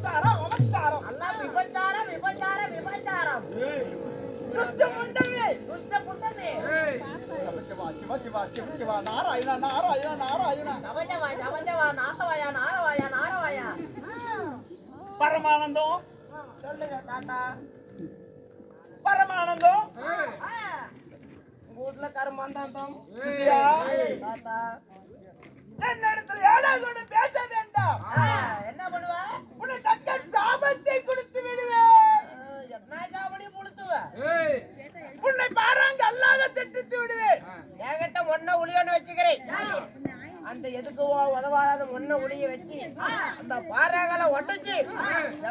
நமஸ்காரம் நமஸ்காரம். அல்ல விபச்சாரம் விபச்சாரம் விபச்சாரம். துஷ்ட புண்டமே துஷ்ட புண்டமே. சிவா சிவா சிவா சிவ சிவா நாராயணா நாராயணா நாராயணா. சமஞ்சவா சமஞ்சவா நாசவாயா நாரவாயா நாரவாயா. பரமானந்தம் சொல்லுங்க தாத்தா. பரமானந்தம் வீட்டுல கருமாந்தாந்தம் தாத்தா. என்னிடத்தில் ஏழாவது பேச வேண்டாம். என்ன பண்ணுவ? உன்னை தக்க சாபத்தை கொடுத்து விடுவேன். என்ன சாபடி புளுத்துவ? உன்னை பாராங்க அல்லாத திட்டித்து விடுவேன். என்கிட்ட ஒன்ன உளியோன்னு வச்சுக்கிறேன். அந்த எதுக்கு உதவாத ஒன்ன உளிய வச்சு அந்த பாறாங்களை ஒட்டச்சு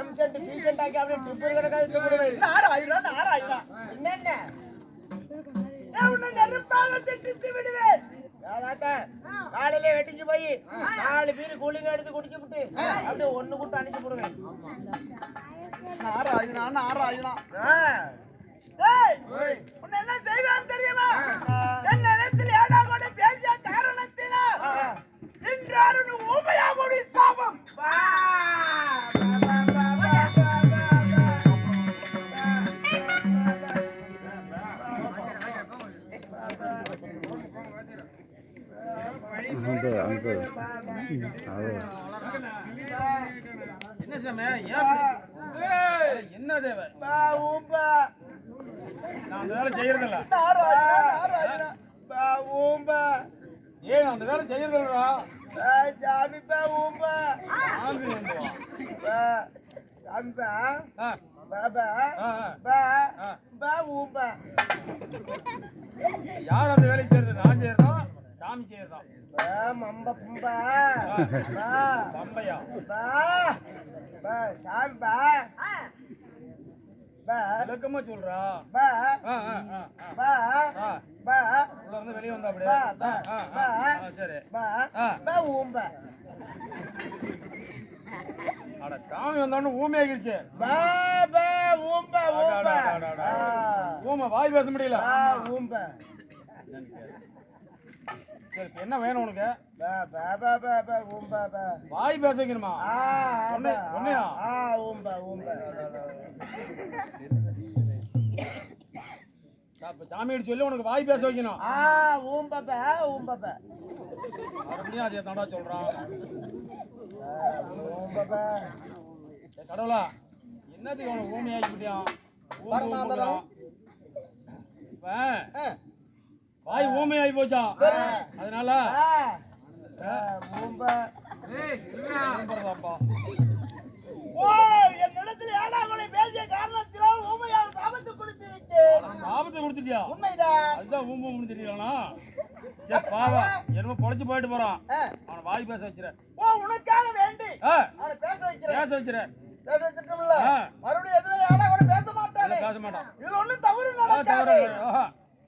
எம்சென்ட் டீசென்ட் ஆக்கி அப்படியே ட்ரிப்பர் கணக்காக நாராயணா நாராயணா. என்னென்ன உன்னை நெருப்பாக திட்டித்து விடுவேன். காலையில வெட்டிச்சு போய் 4 பீரு கூலிங்க எடுத்து குடிச்சு விட்டு அப்படியே ஒண்ணு கூட்டு அனுப்பிச்சு போடுவேன். நாராயணா நாராயணா. உன்னை என்ன செய்வான் தெரியுமா? என் நிலத்தில் ஏழாவது பேசிய காரணத்தினால் இன்றாரு ஊமையா முடி சாபம். என்ன சாமி என்ன தேவை? நான் அந்த வேலை செய்யறதில்ல. ஏன் அந்த வேலை செய்யறதில்லடா? யார் அந்த வேலை செய்யறது? நான் செய்யறதா சாமி செய்யறதா? பம்பையா விளக்கமா சொல்றா. உள்ள இருந்து வெளியே வந்தா அப்படியே சரி. அட சாமி வந்தோன்னு ஊமை ஆகிடுச்சு. ஊமை வாய் பேச முடியல. சரி என்ன வேணும் உனக்கு? வாய் பேச வைக்கணுமா? ஒன்னையா? சாமி சொல்லி உனக்கு வாய் பேச வைக்கணும். மறுபடியும் அதே தாண்டா சொல்றான். கடவுளா என்னத்துக்கு உனக்கு ஊமை ஆகிட்டியான்? வாய் ஊமை ஆகி போச்சான். அதனால என் நிலத்தில் ஏழாவது பேசிய காரணத்தினால் ஊமையாக சாபத்தை கொடுத்து விட்டேன். சாபத்தை கொடுத்துட்டியா? உண்மைதான். அதுதான் ஊமை ஊமை தெரியலனா? சரி பாவா என்னமோ பொழைச்சு போயிட்டு போறான். அவனை வாய் பேச வச்சிரு. உனக்காக வேண்டி அவனை பேச வச்சிரு. பேச வச்சிட்டோம்ல, மறுபடியும் எதுவும் ஏழாவது பேச மாட்டானே. பேச மாட்டான். இதுல ஒண்ணும் தவறு நடக்காது.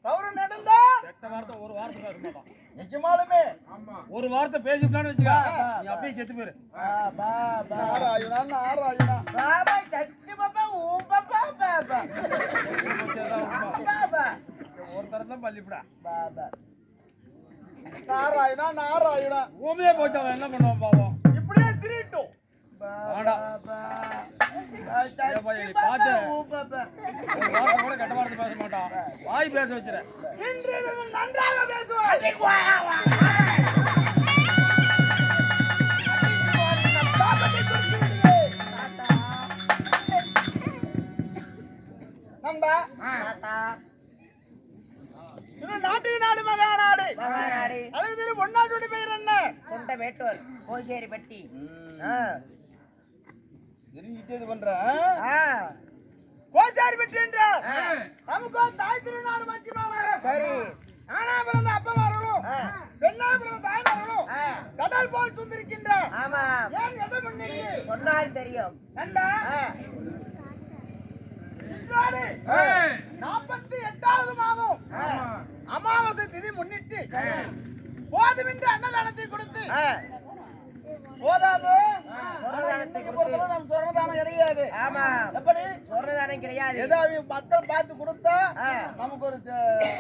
தவறு நடந்தா கெட்ட வார்த்தை ஒரு வார்த்தை பேச மாட்டான். நிஜமாலுமே ஒரு வார்த்தை பேசிட்டான்னு வச்சுக்க நீ அப்படியே செத்து போயிரு. நாராயணா நாராயணா. பாபா சட்டி பாபா ஊ பாபா பாபா பாபா ஒரு தரம் தான் பள்ளிப்படா. பாபா நாராயணா நாராயணா. ஊமையே போச்சு. அவன் என்ன பண்ணுவான் பாவம்? இப்படியே திரிட்டும். பாட்டு ஒரு வார்த்தை கூட கெட்ட வார்த்தை பேச மாட்டான். வாய் பேச வச்சிரு. நன்றாக பேசுவார். நாட்டுக்கு நாடு மகாநாடு. அழகு பொன்னாட்டுடைய பெயர் என்ன? கொண்ட வேட்டூர் கோச்சேரி பட்டி. இது பண்ற கோச்சாரி பெற்று என்றால் நமக்கு தாய் திருநாடு மச்சியமான. சரி, ஆனா பிறந்த அப்பா வரணும், பெண்ணா பிறந்த தாய் வரணும். கடல் போல் சுந்திருக்கின்ற. ஆமா, ஏன் எதை பண்ணீங்க சொன்னால் தெரியும். கண்டா 48வது மாதம் அமாவாசை திதி முன்னிட்டு போதுமின்றி அன்னதானத்தை கொடுத்து போதாது. நம்ம சொர்ணதானம் கிடையாது. ஆமா, எப்படி சொர்ணதானம் கிடையாது. ஏதாவது மக்கள் பார்த்து கொடுத்தா நமக்கு ஒரு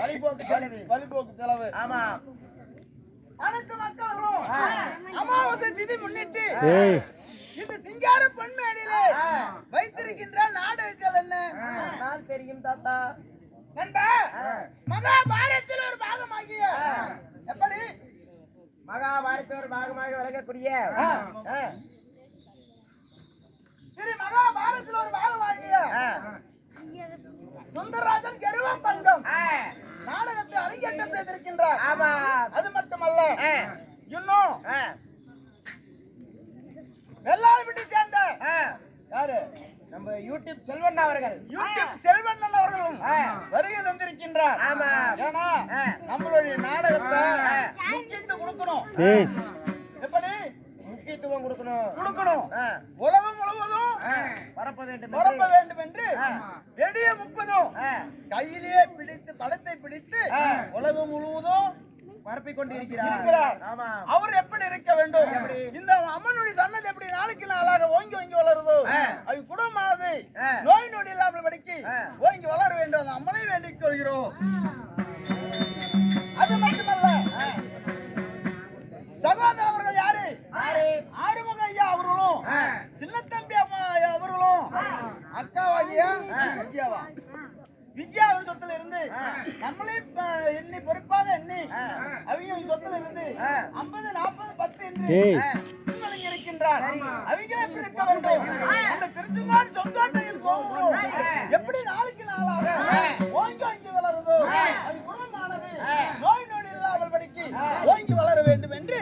வழிபோக்கு செலவு. ஆமா, அனைத்து மக்களும் அமாவாசை திதி முன்னிட்டு இந்த சிங்க சிங்கார பொன்மேனிலே வைத்திருக்கின்ற நாடகங்கள் என்ன? நான் தெரியும் தாத்தா. நண்பா, மகாபாரதத்தில் ஒரு பாகமாகிய எப்படி மகாபாரதத்தில் ஒரு பாகமாக விளங்கக்கூடிய சரி, மகாபாரதத்தில் ஒரு பாகமாகிய சுந்தரராஜன் கருவ பங்கம் நாடகத்தை அரங்கேற்றம் செய்திருக்கின்றார். ஆமா. அது மட்டுமல்ல, இன்னும் வெள்ளாள வீட்டை சேர்ந்த யாரு நம்ம யூடியூப் செல்வன் அவர்கள், யூடியூப் செல்வன் அவர்களும் வருகை தந்திருக்கின்றார். ஆமா. ஏன்னா நம்மளுடைய நாடகத்தை முக்கியத்துவம் கொடுக்கணும். எப்படி முக்கியத்துவம் கொடுக்கணும்? உலகம் முழுவதும் பரப்ப வேண்டும் என்று வெடிய 30 கையிலே பிடித்து படத்தை பிடித்து உலகம் முழுவதும் பரப்பிக் கொண்டிருக்கிறார். அவர் எப்படி இருக்க வேண்டும்? இந்த அம்மனுடைய சன்னதி எப்படி நாளுக்கு நாளாக ஓங்கி ஓங்கி வளருதோ, அது குடும்பமானது நோய் நொடி இல்லாமல் படிக்கு ஓங்கி வளர வேண்டும். அந்த அம்மனை வேண்டிக் கொள்கிறோம். அது மட்டுமல்ல, சகோதரர் அவர்கள் யாரு? ஆறுமுக ஐயா அவர்களும் சின்னத்தம்பி அம்மா அவர்களும் அக்காவாகிய விஜயா அவர் சொத்துல இருந்து நம்மளே எண்ணி பொறுப்பாக எண்ணி அவங்க சொத்துல இருந்து 50, 40, 10 என்று இருக்கின்றார். அவங்க எப்படி இருக்க வேண்டும்? அந்த திருச்செங்கோடு சொங்கோட்டையில் கோபுரம் எப்படி நாளுக்கு நாளாக ஓங்கி ஓங்கி வளருதோ, அது குணமானது நோய் நொடி இல்லாமல் படிக்கு ஓங்கி வளர வேண்டும் என்று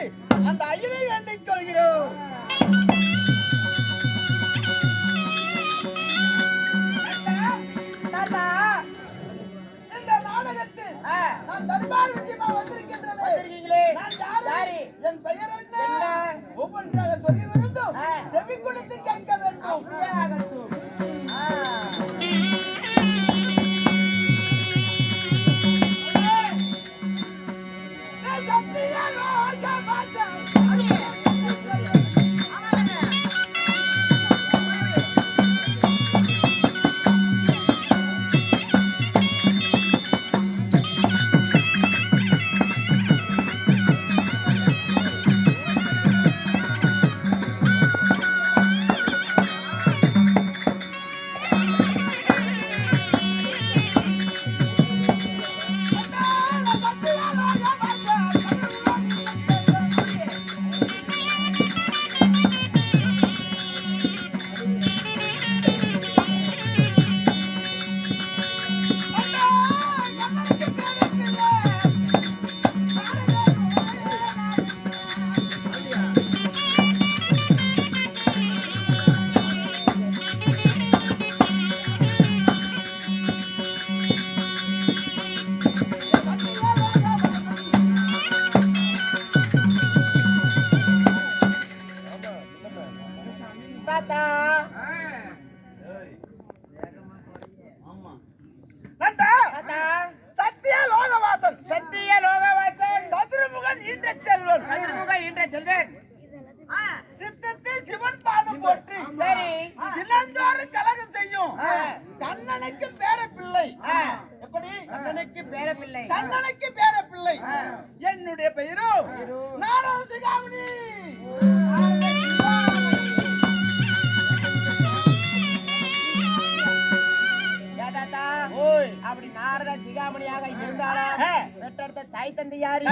அந்த அயிலை வேண்டிக் கொள்கிறோம். இந்த நாடகத்தில் நான் தர்பார் விஷயமா வந்திருக்கின்றேன். நான் யாரு? என் பெயர் என்ன? ஒவ்வொன்றாக சொல்லி வருந்தும் செவி கொடுத்து கேட்க வேண்டும். கண்ணனுக்கு பேர பிள்ளை. என்னுடைய பெயரோ நாராசிகாமணி. அப்படி நாரத சிகாமணியாக இருந்தாலும் பெற்றெடுத்த தாய் தந்தை யாரு?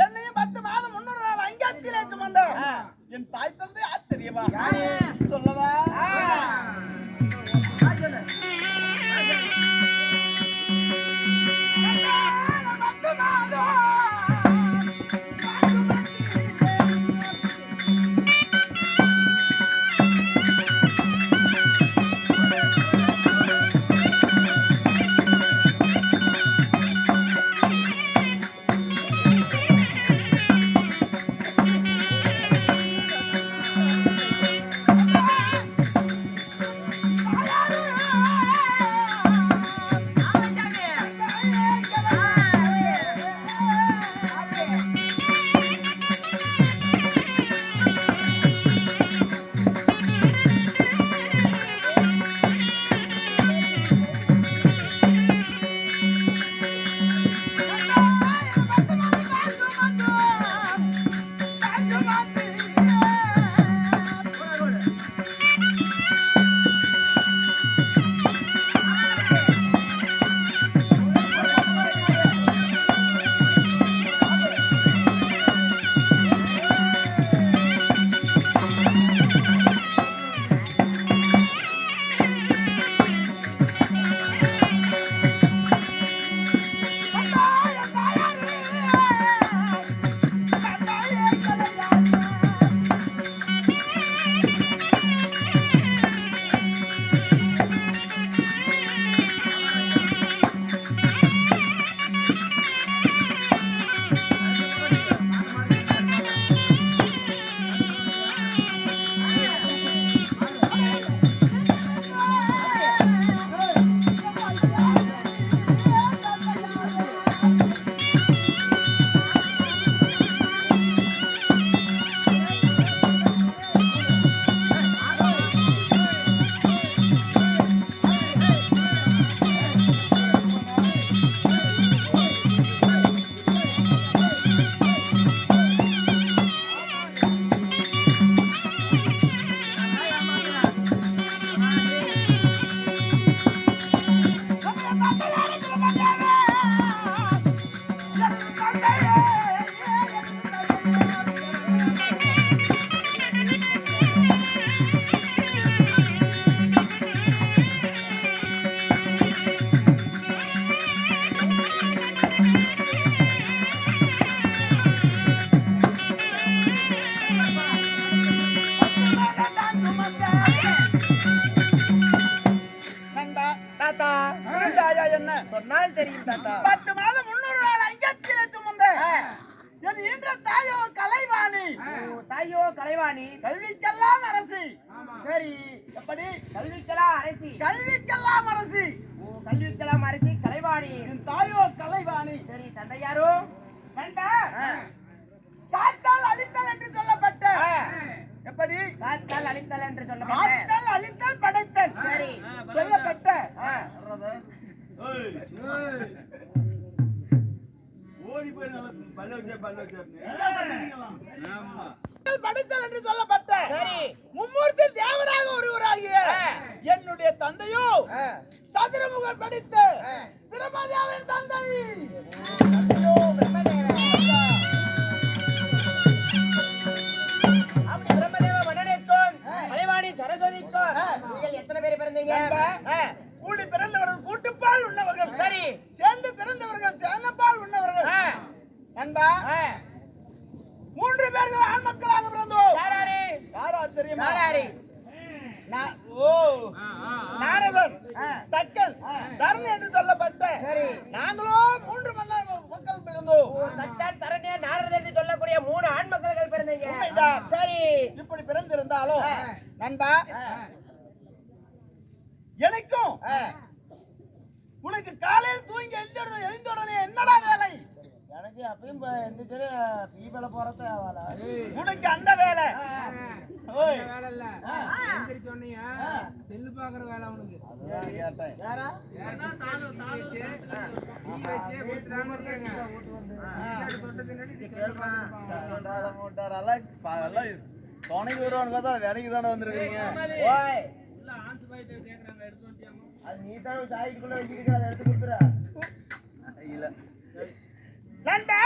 என்னையும் 10 மாதம் 300 நாள் அங்கத்திலே சுமந்த என் தாய் தந்தை ஆச்சரியமா சொல்லவா? தான் சுமந்த நண்பா தாத்தா புரிந்தாயா என்ன சொன்னால் தெரியும் தாத்தா 10 மாதம் 300 நாள் ஐயத்திலே சுமந்த என் ஈன்ற தாயோ கலைவாணி தாயோ கலைவாணி கல்விக்கெல்லாம் அரசி சரி எப்படி கல்விக்கெல்லாம் அரசி கல்விக்கெல்லாம் அரசி கல்விக்கெல்லாம் அரசி கலைவாணி என் தாயோ கலைவாணி சரி தந்தையாரோ நண்பா காத்தால் அழித்தல் என்று சொல்லப்பட்ட எப்படி காத்தால் அழித்தல் என்று சொல்லப்பட்ட காத்தால் அழித்தல் படைத்தல் சரி சொல்லப்பட்ட படைத்தல் என்று சொல்லப்பட்ட சரி மும்மூர்த்தி தேவராக ஒருவராகிய என்னுடைய தந்தையோ சதுரமுகன் படித்த பிரம்மதேவன் தந்தை அப்படி பிரம்மதேவ மன்னனுக்கும் கலைவாணி சரஸ்வதிக்கும் நீங்கள் எத்தனை பேர் பிறந்தீங்க கூடி பிறந்தவர்கள் கூட்டுப்பால் உண்ணவர்கள் சரி சேர்ந்து பிறந்தவர்கள் சேனப்பால் உண்ணவர்கள் நண்பா 3 பேர்கள் ஆண் மக்களாக பிறந்தோம் யாராரு யாரா தெரியுமா யாராரு நாரதன் தக்கன் தரணி என்று சொல்லப்பட்ட சரி நாங்களோ 3 மக்கள் பிறந்தோம் தக்கான் தரணியா நாரதன் என்று சொல்லக்கூடிய 3 ஆண் மக்கள்கள் பிறந்தீங்க உண்மைதான். சரி இப்படி பிறந்திருந்தாலும் நண்பா எனக்கும் உனக்கு காலையில் தூங்கி எழுந்த உடனே என்னடா வேலை எனக்கு அப்பயும் எந்திரிச்சு பீபல போறது உனக்கு அந்த வேலை ஓய். வேலை இல்ல எந்திரிச்ச உடனே செல்லு பாக்குற வேலை அவனுக்கு யாரா துணைக்கு வருவான்னு பார்த்தா வேலைக்கு தானே வந்திருக்கீங்க ஓய் அது நீ தான் சாய்க்குள்ள வச்சிருக்க அதை எடுத்து கொடுத்துற இல்ல நண்பா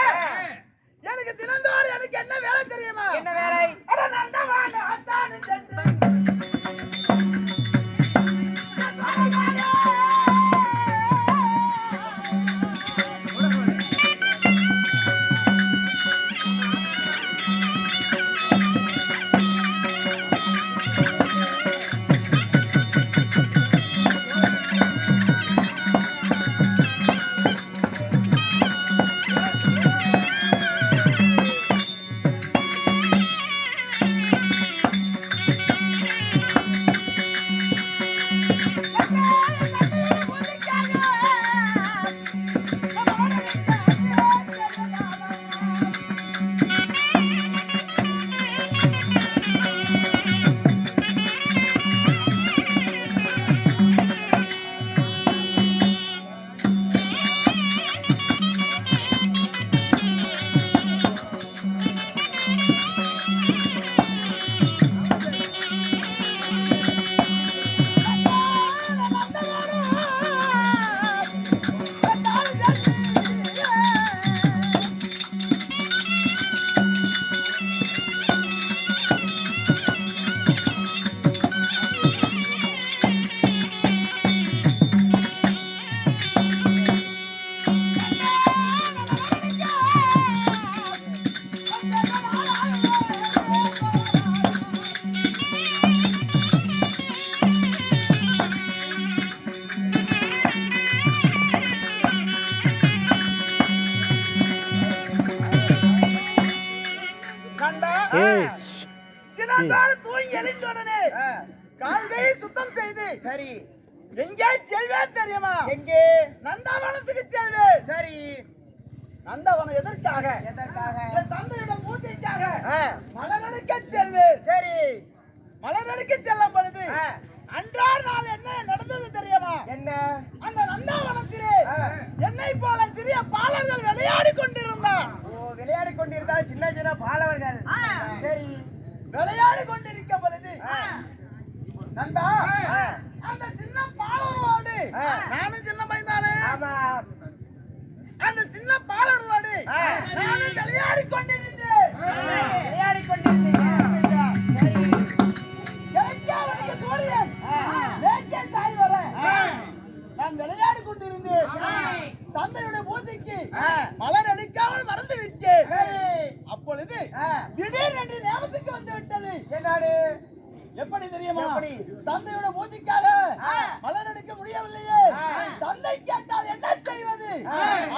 எனக்கு தினந்தோறும் எனக்கு என்ன வேலை தெரியுமா என்ன வேலை அட நந்தவான ஆத்தானு சென்று தினந்தோறும் தூங்கி எழுந்த உடனே கால்கையை சுத்தம் செய்து சரி எங்கே செல்வேன் தெரியுமா எங்கே நந்தவனத்துக்கு செல்வேன் சரி நந்தவனம் எதற்காக எதற்காக என் தந்தையிடம் பூஜைக்காக ஆ, மலரடிக்க செல்வேன் சரி மலரடிக்க செல்லும் பொழுது ஆ, அன்றார் நாள் என்ன நடந்தது தெரியுமா என்ன அந்த நந்தவனத்திலே ஆ. என்னை போல சிறிய பாலர்கள் விளையாடி கொண்டிருந்தார் ஓ விளையாடி கொண்டிருந்தால் சின்ன சின்ன பாலவர்கள் சரி விளையாடி கொண்டிருக்கும் பொழுது நந்தா ஆ. அந்த சின்ன பாலர்களோடு ஆ. நானும் சின்ன பையன் தானே ஆமா அந்த சின்ன பாலர்களோடு ஆ. நானும் விளையாடி கொண்டிருந்தேன் விளையாடி கொண்டிருந்தீங்க சரி கிழக்கே அவனுக்கு சூரியன் ஆ. மேற்கே சாய் வர ஆ. நான் விளையாடி கொண்டிருந்தேன் சரி. தந்தையுடைய பூஜைக்கு ஆ. மலர் அடிக்காமல் மறந்து விட்டேன் சரி. அப்பொழுது ஆ. திடீர் என்று ஞாபகத்துக்கு வந்து விட்டது என்னடு எப்படி தெரியுமா? எப்படி? தந்தையோட பூஜைக்காக மலர் எடுக்க முடியவில்லையே, தந்தை கேட்டால் என்ன செய்வது?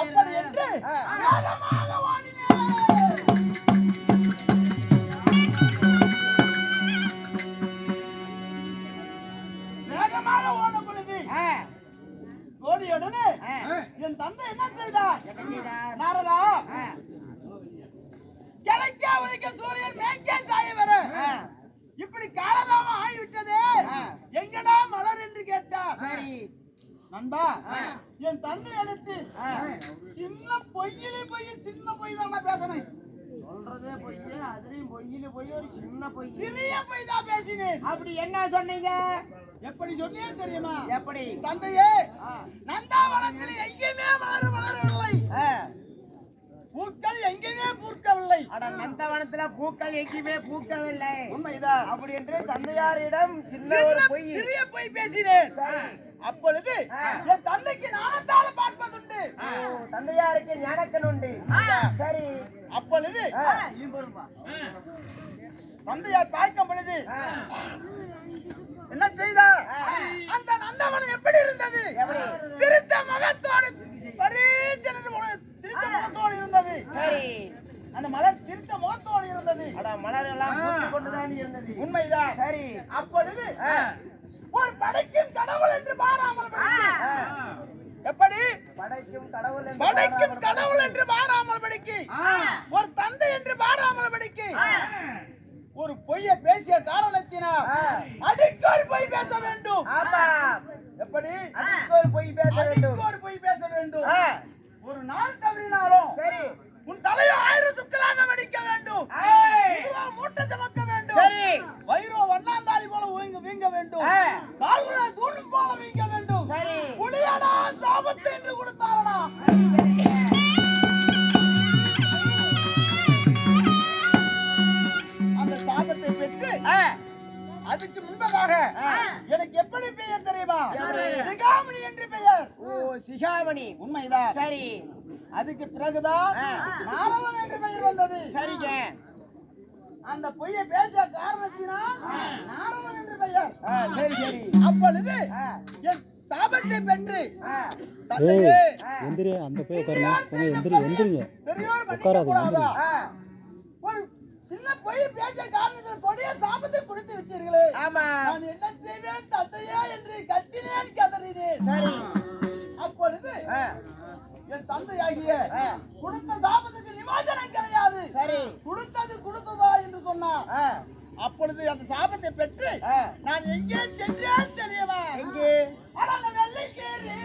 அப்படி என்று வேகமாக ஓடினேன். வேகமாக ஓடும் பொழுது ஓடியுடனே என் தந்தை என்ன செய்தார்? நாரதா, கிழக்கே உதிக்க சூரியன் மேற்கே சாய வர இப்படி காலதாமம் ஆகிவிட்டது, எங்கடா மலர் என்று கேட்டார். நண்பா, என் தந்தை எடுத்து சின்ன பொய்யிலே போய் சின்ன பொய் தான் பேசினேன். சொல்றதே பொய், அதுலயும் பொய்யில போய் ஒரு சின்ன பொய், சிறிய பொய் தான் பேசினேன். அப்படி என்ன சொன்னீங்க? எப்படி சொன்னேன் தெரியுமா? எப்படி? தந்தையே, நந்தாவனத்தில் எங்கேயுமே மலர் மலரவில்லை, பூக்கள் எங்கேயுமே பூக்கவில்லை. அட, நந்தவனத்துல பூக்கள் எங்கேயுமே பூக்கவில்லை. உண்மைதான். அப்படி என்று தந்தையாரிடம் சின்ன ஒரு பொய், சிறிய பொய் பேசினேன். அப்பொழுது என் தந்தைக்கு நாணத்தால பார்ப்பதுண்டு. தந்தையாருக்கு ஞானக்கன் உண்டு. சரி. அப்பொழுது தந்தையார் பார்க்கும் பொழுது என்ன செய்தார்? அந்த நந்தவனம் எப்படி இருந்தது? திருத்த முகத்தோடு திருத்த முகத்தோடு இருந்தது. சரி. அந்த மலர் திருத்த முகத்தோடு இருந்தது. அட, மலர் எல்லாம் பூத்துக் கொண்டுதான் இருந்தது. உண்மைதான். சரி. அப்பொழுது ஒரு படைக்கும் கடவுள் என்று பாராமல் படிக்கு. எப்படி? படைக்கும் கடவுள் என்று படைக்கும் கடவுள் என்று பாராமல் படிக்கு. ஒரு தந்தை என்று பாராமல் படிக்கு. ஒரு பொய்யை பேசிய காரணத்தினால் அடிக்கோர் பொய் பேச வேண்டும். ஆமா. எப்படி? அடிக்கோர் பொய் பேச வேண்டும். அடிக்கோர் பொய் பேச வேண்டும். ஒரு நாள் தவறினாலும் சரி, உன் தலையை 1000 துக்களாக வெடிக்க வேண்டும். இதுவா மூட்டை சுமக்க வேண்டும். சரி. வயிறோ வண்ணாந்தாளி போல வீங்க வேண்டும். கால்கள தூணும் போல வீங்க வேண்டும். சரி. புலியடா சாபத்து என்று கொடுத்தாரடா. அந்த சாபத்தை பெற்று அதுக்கு முன்பதாக எனக்கு எப்படி பெயர் தெரியுமா? சிகாமணி என்று பெயர். ஓ, சிகாமணி. உண்மைதான். சரி. அதுக்கு பிறகுதான் நாரதன் என்று பெயர் வந்தது. சரிங்க. அந்த பொய்யை பேசிய காரணத்தினால் நாரதன் என்று பெயர். சரி சரி. அப்பொழுது என் சாபத்தை பெற்று தந்தையே, எந்திரி, அந்த போய் உட்காருங்க. எந்திரிங்க. பெரியோர் மன்னிக்க கூடாதா? ஒரு சின்ன பொய் பேசிய காரணத்தில் கொடிய சாபத்தை கொடுத்து விட்டீர்களே. ஆமா. நான் என்ன செய்வேன் தந்தையா என்று கத்தினேன், கதறினேன். சரி. அப்பொழுது என் தந்தையாகிய கொடுத்த சாபத்துக்கு நிவாரணம் கிடையாது. சரி. கொடுத்தது கொடுத்ததா என்று சொன்னார். அப்பொழுது அந்த சாபத்தை பெற்று நான் எங்கே சென்றேன் தெரியுமா? எங்கே? அந்த வெள்ளைக்கேறி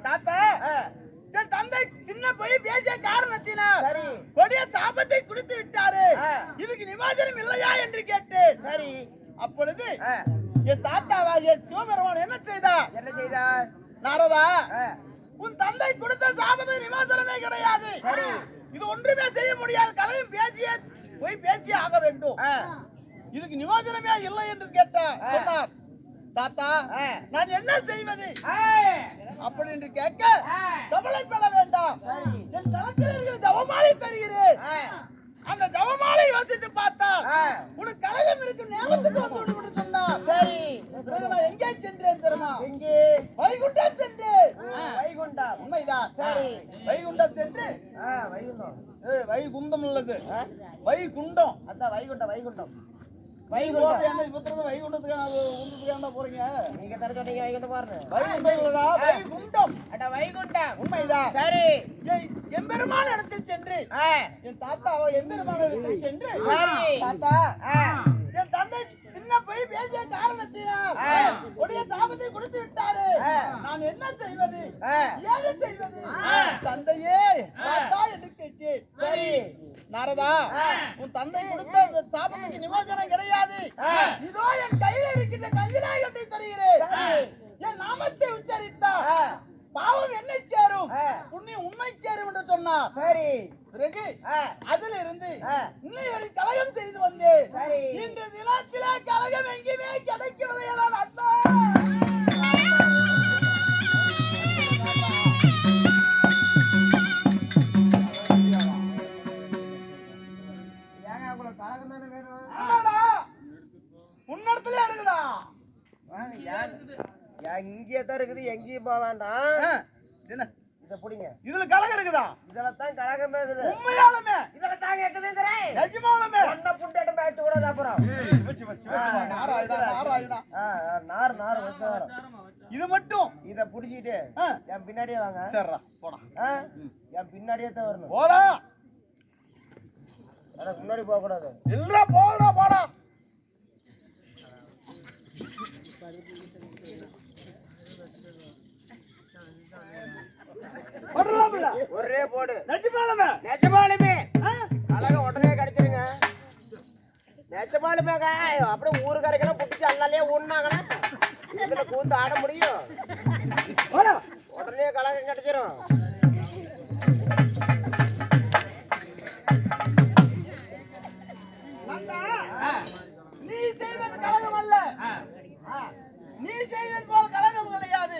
தாத்தா, என் தந்தை சின்ன போய் பேசிய காரணத்தினால் கொடிய சாபத்தை கொடுத்து விட்டாரு. இதுக்கு நிவாரணம் இல்லையா என்று கேட்டேன். சரி. அப்பொழுது என் தாத்தாவாகிய சிவபெருமான் என்ன செய்தார்? என்ன செய்தார்? நாரதா, ஆ, உன் தந்தை கொடுத்த சாபத்தை நிவாசனமே கிடையாது. சரி. இது ஒன்றுமே செய்ய முடியாது. கலையும் பேசியே போய் பேசியே ஆக வேண்டும். ஆ, இதுக்கு நிவாசனமே இல்லை என்று கேட்டார். சொன்னார், தாத்தா ஆ, நான் என்ன செய்வது ஆ, அப்படி என்று கேட்க, ஆ, கவலைப்பட வேண்டாம், சரி. என் தளத்தில் இருக்கிற ஜவமாலை தருகிறேன். ஆ, அந்த ஜவமாலை யோசித்து பார்த்தால் ஆ, உனக்கு கலையம் இருக்கும் ஞாபகத்துக்கு வந்து விடும் என்று சொன்னார். சரி. பிறகு நான் எங்கே சென்றேன் தெரியுமா? எங்கே? வைகுண்டம் சென்றேன். வைகுண்டம். உண்மைதான். சரி. வைகுண்டம் சென்று ஆ, வைகுண்டம். வைகுண்டம் உள்ளது. ஆ, வைகுண்டம் அதான் வைகுண்டம், வைகுண்டம். வைகுண்டம் என்ன இப்ப வைகுண்டத்துக்கு போறீங்க? நீங்க தர சொன்னீங்க வைகுண்டம் பாருங்க. வைகுண்டம் இல்லடா, வைகுண்டம். அட வைகுண்டம். உண்மைதான். சரி. எம்பெருமான் இடத்தில் சென்று ஆ, என் தாத்தாவை எம்பெருமான் இடத்தில் சென்று, சரி. தாத்தா ஆ, என் தந்தை சின்ன போய் பேசிய காரணத்தினால் ஆ. கொடிய சாபத்தை கொடுத்து விட்டாரு. ஆ. நான் என்ன செய்வது? ஆ, ஏது செய்வது? தந்தையே, தாத்தா என்று கேட்டேன். சரி. நாரதா, ஆ. உன் தந்தை கொடுத்த சாபத்துக்கு நிமோசனம் கிடையாது. ஆ. இதோ என் கையில் இருக்கின்ற கையிலாயத்தை தருகிறேன். சரி. என் நாமத்தை உச்சரித்தா ஆ, பாவம் என்னை சேரும், ஆ. புண்ணியம் உண்மை சேரும் என்று சொன்னார். சரி. பிறகு ஆ, அதிலிருந்து ஆ. இன்னை வரை கலகம் செய்து வந்தேன். சரி. இந்த நிலத்திலே கலகம் எங்கேயுமே கிடைக்கவில்லை. அண்ணா, ஏங்க உங்களுக்கு கலகம் தானே வேணும்? ஆமாடா, உன்னிடத்துல இருக்குதா? இங்கே தான் இருக்குது, எங்கேயும் போக வேண்டாம். என்ன இதை பிடிங்க. இதுல கலகம் இருக்குதா? இதுல தான் கலகமே இருக்குது. உண்மையாலுமே, இதுல தாங்க இருக்குதுங்கிறேன். நிஜமாலுமே. ஒன்ன புண்டேட்டு பேச்சு கூட அப்புறம். நாராயணா, நாராயணா. நார் நார் வந்து வரும். இது மட்டும் இதை பிடிச்சிட்டு ஆ. என் பின்னாடியே வாங்க. சரிடா, போடா. ஆ? என் பின்னாடியே தான் வரணும். போடா. எனக்கு முன்னாடி போக கூடாது. இல்ல, போடா, போடா. போடலாம்ல? ஒரே போடு. நிஜமாலுமே. நெச்சமாலுமே ஆ? அழகா உடனே கிடைச்சிருங்க. நெச்சமாலுமேங்க அப்படியே ஊருக்காரக்கெல்லாம் புடிச்சு அல்லாலே ஊன்னாங்கன்னா இதுல கூத்து ஆட முடியும். போடா. உடனே கலகம் கிடைச்சிரும். நண்பா, நீ செய்வது கலகம் அல்ல. நீ செய்வது போல் கலகம் கிடையாது.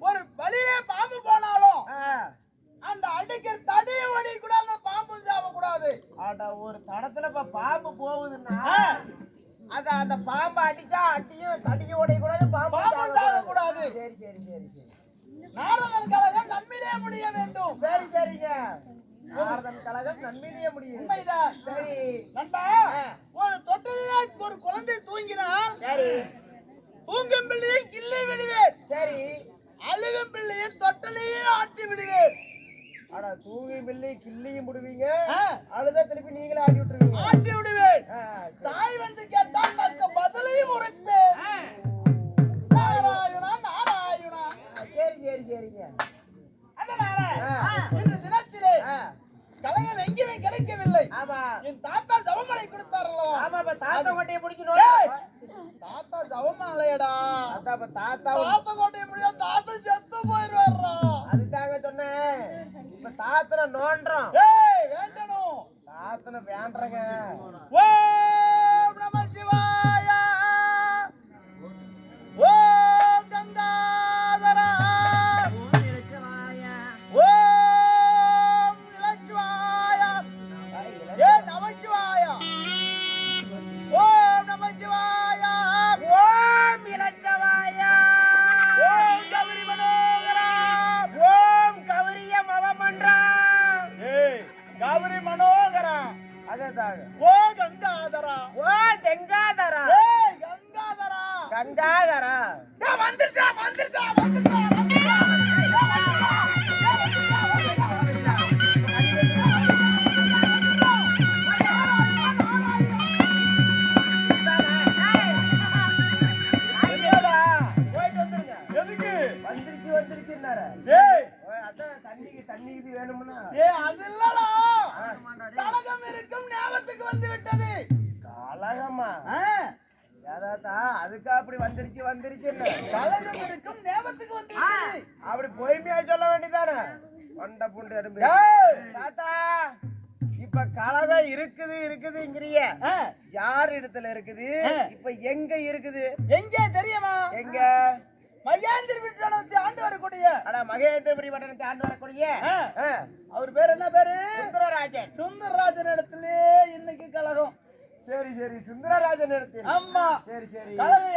ஒரு வழியிலே பாம்பு போனாலும் அந்த அடிக்கிற தடிய வழி கூட அந்த பாம்பு சாவ கூடாது. அட ஒரு தடத்துல இப்ப பாம்பு போகுதுன்னா அந்த பாம்பை அடிச்சா அட்டியும் தடியும் உடைய கூடாது, பாம்பு பாம்பு சாக கூடாது. சரி சரி சரி சரி. நாரதன் கலகம் நன்மையிலே முடிய வேண்டும். சரி சரிங்க. நாரதன் கழகம் நன்மையிலேயே முடியும். உண்மைதான். சரி. நண்பா, ஒரு தொட்டிலே ஒரு குழந்தை தூங்கினால் சரி தூங்கும் பிள்ளையை கிள்ளி விடுவேன், சரி. அழுகும் பிள்ளையை தொட்டிலேயே ஆட்டி விடுவேன். அட தூங்கி பிள்ளை கிள்ளியும் விடுவீங்க, ஆ, அழுதா திருப்பி நீங்களே ஆட்டி விட்டுருவீங்க. ஆட்டி விடுவேன். ஆ, தாய் வந்து கேட்டால் தக்க பதிலையும் உரைப்பேன். நாராயணா, நாராயணா. சரி சரி சரிங்க. அதனால ஆ. இன்று தினத்திலே ஆ, கலையம் எங்கேயுமே கிடைக்கவில்லை. ஆமா என் தாத்தா ஜவமலை கொடுத்தாரல்லோ. ஆமா. இப்ப தாத்தா கோட்டையை ஏய், பிடிக்கணும். தாத்தா ஜவமலையடா. அதான் இப்ப தாத்தா தாத்தா கோட்டையை முடியாது, தாத்தா செத்து போயிடுவாரா. அதுதாங்க சொன்னேன். இப்ப தாத்தனை நோண்டுறோம். ஏய், வேண்டணும். தாத்தனை வேண்டறங்க. ஓம் நம சிவாய. ஓம் கங்காதரா. ஓம் இலச்சுவாய. ஏ நமச்சிவாய. ஓம் நமச்சிவாய. ஓம் இலச்சவாயா. ஓம் கௌரி மனோகரா. ஓம் கௌரிய மவமன்றா. ஏய், கௌரி மனோகரா. அதேதாங்க. ஓ கங்காதரா. ஓ தெங்காதரா. ஏய், கங்காதரா. கங்காதரா. ஏய், வந்துட்டா, வந்துட்டா, வந்துட்டா, வந்துட்டா. ஐயோடா, போயிட்டு வந்துருங்க. எதுக்கு? வந்துருச்சுன்னாரு. ஏய், அதான் தண்ணி இது வேணும்னா ஏய், அது இல்லடா. கலகம் இருக்கும் ஞாபகத்துக்கு வந்து விட்டது. கலகமா? ஆ, அதாத்தா அதுக்கு அப்படி வந்துருச்சுன்னு கலகம் இருக்கும் நேபத்துக்கு வந்து அப்படி பொறுமையா சொல்ல வேண்டியதானே கொண்ட புண்டு எறும்பு தாத்தா இப்ப கலகம் இருக்குதுங்கிறிய யார் இடத்துல இருக்குது இப்ப எங்க இருக்குது எங்கே தெரியுமா எங்க மகேந்திர பட்டணத்தை ஆண்டு வரக்கூடிய மகேந்திரபுரி பட்டணத்தை ஆண்டு வரக்கூடிய அவர் பேர் என்ன பேரு சுந்தரராஜன் சுந்தரராஜன் இடத்துல இன்னைக்கு கலகம் சரி சுந்தரராஜன் இடத்துல ஆமா சரி கலகம்